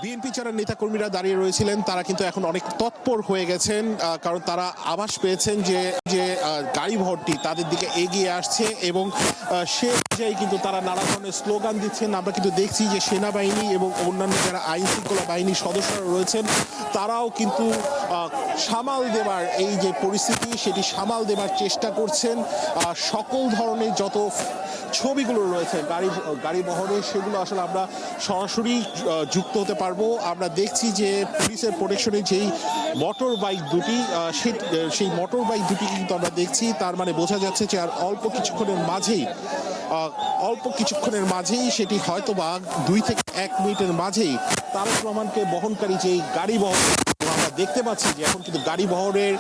BNP যারা নেতাকর্মীরা দাঁড়িয়ে রয়েছিলেন তারা কিন্তু এখন অনেক তৎপর হয়ে গেছেন, কারণ তারা আভাস পেয়েছেন যে যে গাড়ি ভর্তি তাদের দিকে এগিয়ে আসছে এবং সে অনুযায়ী কিন্তু তারা নানা ধরনের স্লোগান দিচ্ছেন। আমরা কিন্তু দেখছি যে সেনাবাহিনী এবং অন্যান্য যারা আইন শৃঙ্খলা বাহিনীর সদস্যরা রয়েছেন তারাও কিন্তু সামাল দেবার এই যে পরিস্থিতি সেটি সামাল দেবার চেষ্টা করছেন। সকল ধরনের যত ছবিগুলো রয়েছে গাড়ি বহরে সেগুলো আসলে আমরা সরাসরি যুক্ত হতে পারবো। আমরা দেখছি যে পুলিশের প্রোটেকশনে যেই মোটর বাইক দুটি সেই মোটর বাইক দুটি কিন্তু আমরা দেখছি, তার মানে বোঝা যাচ্ছে যে আর অল্প কিছুক্ষণের মাঝেই সেটি হয়তোবা 2 থেকে 1 মিনিটের মাঝেই তারেক রহমানকে বহনকারী যেই গাড়ি বহর আমরা দেখতে পাচ্ছি যে এখন কিন্তু গাড়ি বহরের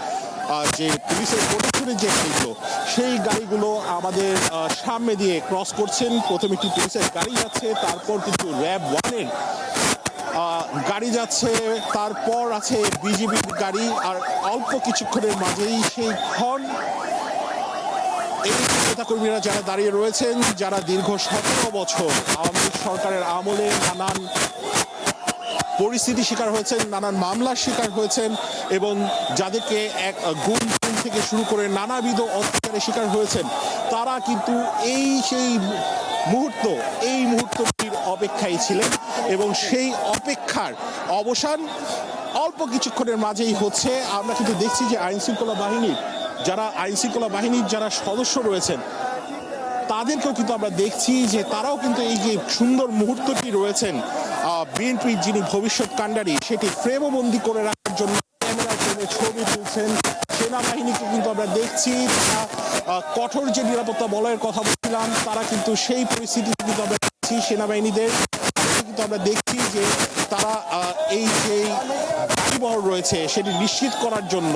যে পুলিশের প্রোটেকশনের যে গাড়িগুলো সেই গাড়িগুলো আমাদের সামনে দিয়ে ক্রস করছেন। প্রথমে একটি পুলিশের গাড়ি যাচ্ছে, তারপর কিন্তু র্যাব 1-এর গাড়ি যাচ্ছে, তারপর আছে বিজিবির গাড়ি, আর অল্প কিছুক্ষণের মাঝেই সেই ক্ষণ এই নেতাকর্মীরা যারা দাঁড়িয়ে রয়েছেন, যারা দীর্ঘ 17 বছর আওয়ামী লীগ সরকারের আমলে নানান পরিস্থিতি শিকার হয়েছেন, নানান মামলার শিকার হয়েছেন এবং যাদেরকে এক গুম থেকে শুরু করে নানাবিধ অত্যাচারের শিকার হয়েছেন, তারা কিন্তু সেই মুহূর্তটির অপেক্ষায় ছিলেন এবং সেই অপেক্ষার অবসান অল্প কিছুক্ষণের মাঝেই হচ্ছে। আমরা কিন্তু দেখছি যে আইন শৃঙ্খলা বাহিনীর যারা সদস্য রয়েছেন তাদেরকেও কিন্তু আমরা দেখছি যে তারাও কিন্তু এই যে সুন্দর মুহূর্তটি রয়েছেন বিএনপির যিনি ভবিষ্যৎ কাণ্ডারি সেটি ফ্রেমবন্দি করে রাখার জন্য ক্যামেরার ফ্রেমে ছবি তুলছেন। সেনাবাহিনীকে কিন্তু আমরা দেখছি তারা কঠোর যে নিরাপত্তা বলয়ের কথা বলছিলাম, তারা কিন্তু সেই পরিস্থিতিতে কিন্তু আমরা দেখছি সেনাবাহিনীদের কিন্তু আমরা দেখছি যে তারা এই যে গাড়িবহর রয়েছে সেটি নিশ্চিত করার জন্য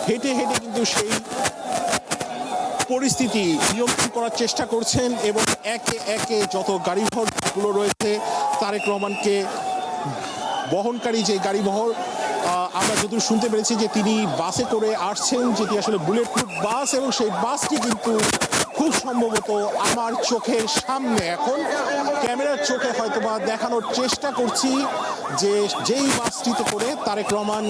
হেঁটে কিন্তু সেই পরিস্থিতি নিয়ন্ত্রণ করার চেষ্টা করছেন এবং একে একে যত গাড়িবহরগুলো রয়েছে তারেক রহমানকে বহনকারী যে গাড়িবহর আমরা যতদূর শুনতে পেরেছি যে তিনি বাসে করে আসছেন, যেটি আসলে বুলেট প্রুফ বাস, এবং সেই বাসটি কিন্তু খুব সম্ভবত আমার চোখের সামনে এখন ক্যামেরার চোখে হয়তোবা দেখানোর চেষ্টা করছি যে যেই বাসটিতে করে তারেক রহমান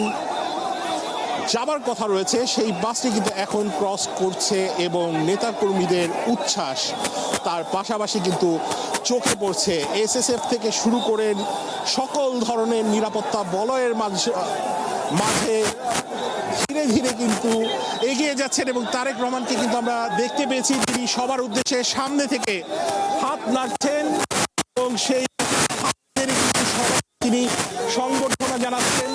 যাবার কথা রয়েছে সেই বাসটি কিন্তু এখন ক্রস করছে এবং নেতাকর্মীদের উচ্ছ্বাস তার পাশাপাশি কিন্তু চোখে পড়ছে। এসএসএফ থেকে শুরু করে সকল ধরনের নিরাপত্তা বলয়ের মাঝে ধীরে ধীরে কিন্তু এগিয়ে যাচ্ছেন এবং তারেক রহমানকে কিন্তু আমরা দেখতে পেয়েছি তিনি সবার উদ্দেশ্যে সামনে থেকে হাত নাড়ছেন এবং সেই তিনি সংবর্ধনা জানাচ্ছেন।